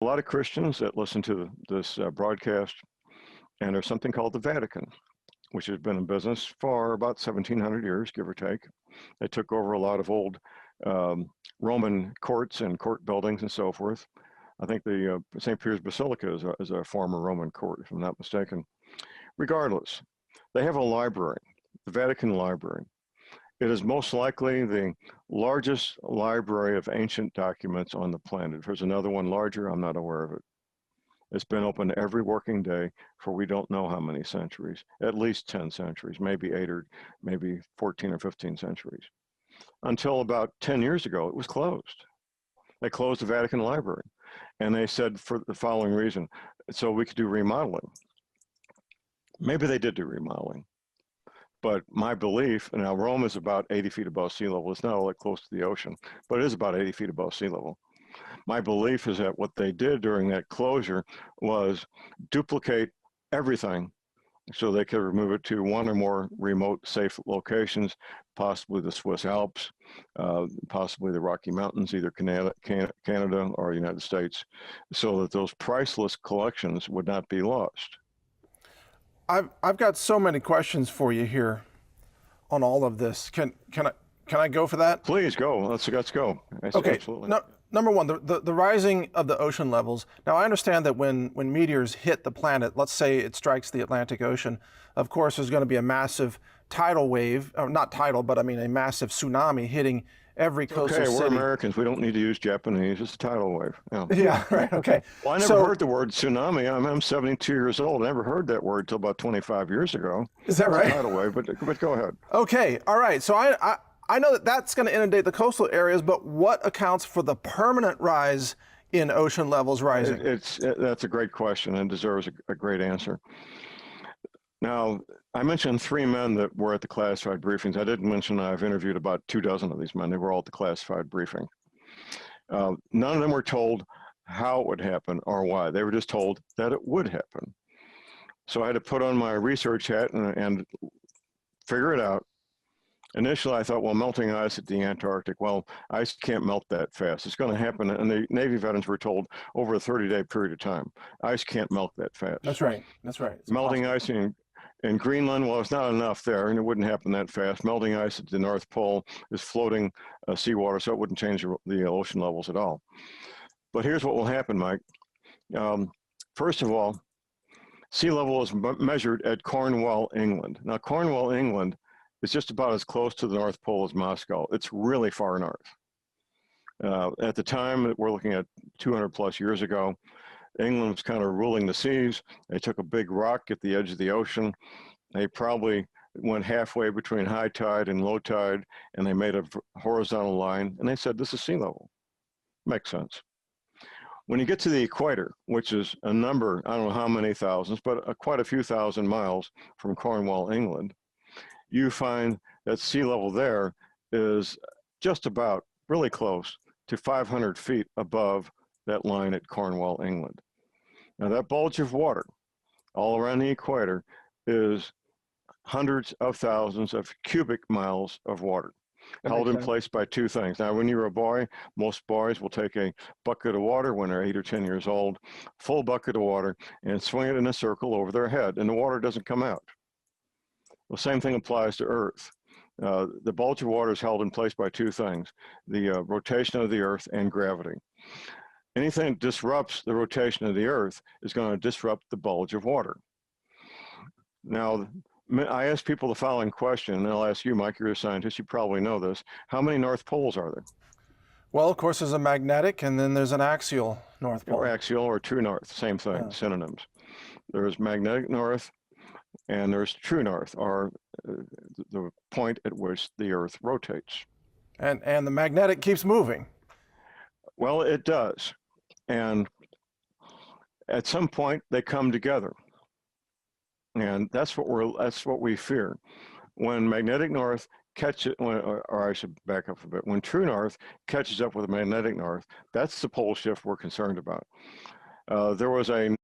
A lot of Christians that listen to this broadcast, and there's something called the Vatican, which has been in business for about 1700 years, give or take. They took over a lot of old Roman courts and court buildings and so forth. I think the St. Peter's Basilica is a former Roman court, if I'm not mistaken. Regardless, they have a library, the Vatican Library. It is most likely the largest library of ancient documents on the planet. If there's another one larger, I'm not aware of it. It's been open every working day for we don't know how many centuries, at least 10 centuries, maybe 8 or maybe 14 or 15 centuries. Until about 10 years ago, it was closed. They closed the Vatican Library. And they said for the following reason, so we could do remodeling. Maybe they did do remodeling. But my belief, now Rome is about 80 feet above sea level. It's not all that close to the ocean, but it is about 80 feet above sea level. My belief is that what they did during that closure was duplicate everything so they could remove it to one or more remote, safe locations, possibly the Swiss Alps, possibly the Rocky Mountains, either Canada or the United States, so that those priceless collections would not be lost. I've got so many questions for you here on all of this. Can I go for that? Please go. Let's go. Okay. Absolutely. No, number one, the rising of the ocean levels. Now, I understand that when meteors hit the planet, let's say it strikes the Atlantic Ocean, of course, there's going to be a massive tidal wave, or not tidal, but I mean a massive tsunami hitting every coastal city. Okay, we're Americans. We don't need to use Japanese. It's a tidal wave. Yeah, yeah, right. Okay. Well, I never heard the word tsunami. I'm 72 years old. I never heard that word until about 25 years ago. Is that right? Tidal wave, but go ahead. Okay. All right. So I know that that's going to inundate the coastal areas, but what accounts for the permanent rise in ocean levels rising? That's a great question and deserves a great answer. Now, I mentioned 3 men that were at the classified briefings. I didn't mention I've interviewed about 24 of these men. They were all at the classified briefing. None of them were told how it would happen or why. They were just told that it would happen. So I had to put on my research hat and figure it out. Initially, I thought, well, melting ice at the Antarctic, well, ice can't melt that fast. It's going to happen. And the Navy veterans were told over a 30-day period of time, ice can't melt that fast. That's right. That's right. It's melting possible. ice in Greenland, well, it's not enough there, and it wouldn't happen that fast. Melting ice at the North Pole is floating seawater, so it wouldn't change the ocean levels at all. But here's what will happen, Mike. First of all, sea level is measured at Cornwall, England. Now, Cornwall, England is just about as close to the North Pole as Moscow. It's really far north. At the time, we're looking at 200 plus years ago, England was kind of ruling the seas. They took a big rock at the edge of the ocean. They probably went halfway between high tide and low tide, and they made a horizontal line, and they said, this is sea level. Makes sense. When you get to the equator, which is a number, I don't know how many thousands, but quite a few thousand miles from Cornwall, England, you find that sea level there is just about really close to 500 feet above that line at Cornwall, England. Now that bulge of water all around the equator is hundreds of thousands of cubic miles of water held in place by 2 things. Now, when you're a boy, most boys will take a bucket of water when they're 8 or 10 years old, full bucket of water, and swing it in a circle over their head, and the water doesn't come out. The same thing applies to Earth. The bulge of water is held in place by 2 things, the rotation of the Earth and gravity. Anything that disrupts the rotation of the Earth is going to disrupt the bulge of water. Now, I ask people the following question, and I'll ask you, Mike, you're a scientist, you probably know this. How many North Poles are there? Well, of course, there's a magnetic, and then there's an axial North Pole. Or axial or true north, same thing, synonyms. There's magnetic north, and there's true north, or the point at which the Earth rotates. And the magnetic keeps moving. Well, it does. And at some point, they come together. And that's what we fear. When magnetic north catches, or I should back up a bit, when true north catches up with magnetic north, that's the pole shift we're concerned about. There was a